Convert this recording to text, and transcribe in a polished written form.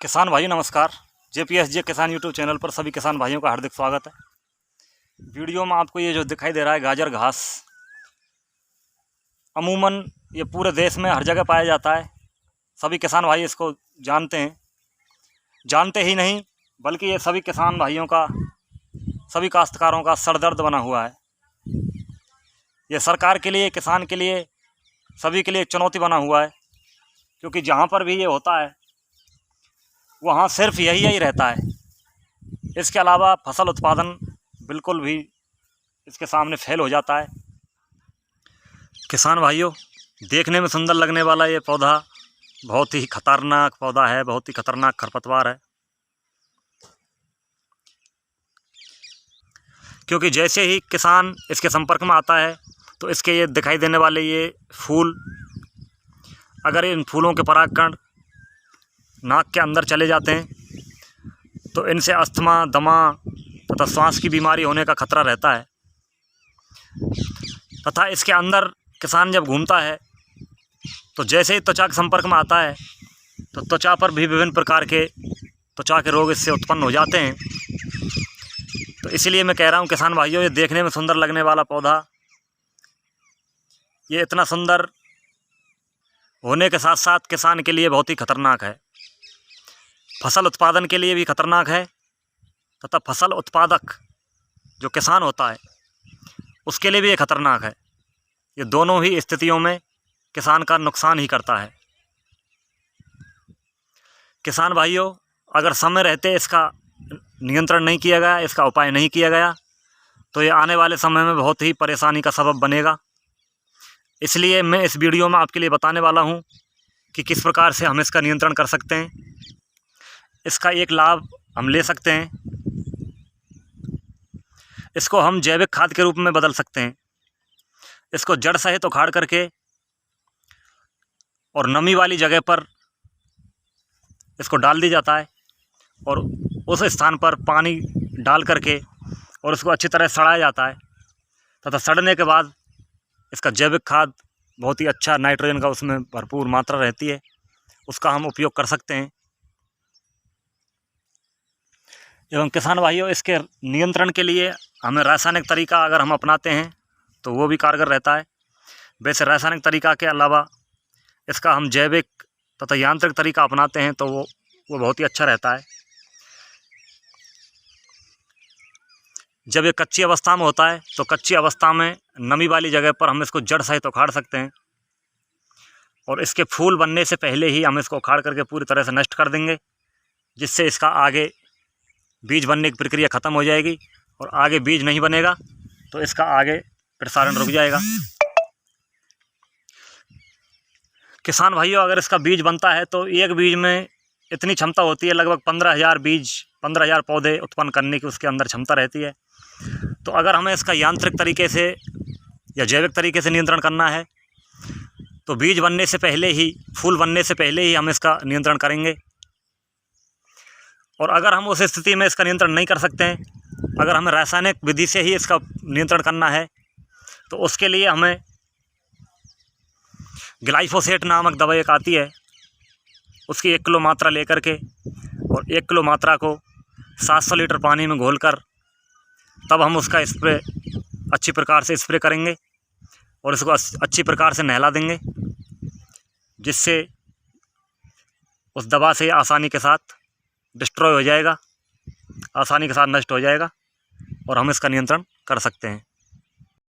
किसान भाई नमस्कार। JPSJ किसान यूट्यूब चैनल पर सभी किसान भाइयों का हार्दिक स्वागत है। वीडियो में आपको ये जो दिखाई दे रहा है गाजर घास, अमूमन ये पूरे देश में हर जगह पाया जाता है। सभी किसान भाई इसको जानते हैं, जानते ही नहीं बल्कि ये सभी किसान भाइयों का, सभी काश्तकारों का सरदर्द बना हुआ है। ये सरकार के लिए, किसान के लिए, सभी के लिए एक चुनौती बना हुआ है, क्योंकि जहाँ पर भी ये होता है वहाँ सिर्फ यही रहता है। इसके अलावा फसल उत्पादन बिल्कुल भी इसके सामने फेल हो जाता है। किसान भाइयों, देखने में सुंदर लगने वाला ये पौधा बहुत ही खतरनाक पौधा है, बहुत ही खतरनाक खरपतवार है। क्योंकि जैसे ही किसान इसके संपर्क में आता है तो इसके ये दिखाई देने वाले ये फूल, अगर इन फूलों के परागकण नाक के अंदर चले जाते हैं तो इनसे अस्थमा, दमा तथा सांस की बीमारी होने का खतरा रहता है। तथा इसके अंदर किसान जब घूमता है तो जैसे ही त्वचा के संपर्क में आता है तो त्वचा पर भी विभिन्न प्रकार के त्वचा के रोग इससे उत्पन्न हो जाते हैं। तो इसलिए मैं कह रहा हूँ किसान भाइयों, ये देखने में सुंदर लगने वाला पौधा, ये इतना सुंदर होने के साथ साथ किसान के लिए बहुत ही खतरनाक है। फसल उत्पादन के लिए भी खतरनाक है तथा फसल उत्पादक जो किसान होता है उसके लिए भी ये खतरनाक है। ये दोनों ही स्थितियों में किसान का नुकसान ही करता है। किसान भाइयों, अगर समय रहते इसका नियंत्रण नहीं किया गया, इसका उपाय नहीं किया गया तो ये आने वाले समय में बहुत ही परेशानी का सबब बनेगा। इसलिए मैं इस वीडियो में आपके लिए बताने वाला हूँ कि किस प्रकार से हम इसका नियंत्रण कर सकते हैं। इसका एक लाभ हम ले सकते हैं, इसको हम जैविक खाद के रूप में बदल सकते हैं। इसको जड़ सहित उखाड़ करके और नमी वाली जगह पर इसको डाल दिया जाता है और उस स्थान पर पानी डाल करके और उसको अच्छी तरह सड़ाया जाता है तथा सड़ने के बाद इसका जैविक खाद बहुत ही अच्छा, नाइट्रोजन का उसमें भरपूर मात्रा रहती है, उसका हम उपयोग कर सकते हैं। एवं किसान भाइयों, इसके नियंत्रण के लिए हमें रासायनिक तरीका अगर हम अपनाते हैं तो वो भी कारगर रहता है। वैसे रासायनिक तरीका के अलावा इसका हम जैविक तथा यांत्रिक तरीका अपनाते हैं तो वो बहुत ही अच्छा रहता है। जब ये कच्ची अवस्था में होता है तो कच्ची अवस्था में नमी वाली जगह पर हम इसको जड़ सहित उखाड़ सकते हैं और इसके फूल बनने से पहले ही हम इसको उखाड़ करके पूरी तरह से नष्ट कर देंगे, जिससे इसका आगे बीज बनने की प्रक्रिया ख़त्म हो जाएगी और आगे बीज नहीं बनेगा तो इसका आगे प्रसारण रुक जाएगा। किसान भाइयों, अगर इसका बीज बनता है तो एक बीज में इतनी क्षमता होती है, लगभग 15,000 बीज, 15,000 पौधे उत्पन्न करने की उसके अंदर क्षमता रहती है। तो अगर हमें इसका यांत्रिक तरीके से या जैविक तरीके से नियंत्रण करना है तो बीज बनने से पहले ही, फूल बनने से पहले ही हम इसका नियंत्रण करेंगे। और अगर हम उस स्थिति में इसका नियंत्रण नहीं कर सकते हैं, अगर हमें रासायनिक विधि से ही इसका नियंत्रण करना है तो उसके लिए हमें ग्लाइफोसेट नामक दवा एक आती है, उसकी 1 किलो मात्रा लेकर के और 1 किलो मात्रा को 700 लीटर पानी में घोलकर तब हम उसका स्प्रे अच्छी प्रकार से स्प्रे करेंगे और इसको अच्छी प्रकार से नहला देंगे, जिससे उस दवा से आसानी के साथ डिस्ट्रॉय हो जाएगा, आसानी के साथ नष्ट हो जाएगा और हम इसका नियंत्रण कर सकते हैं।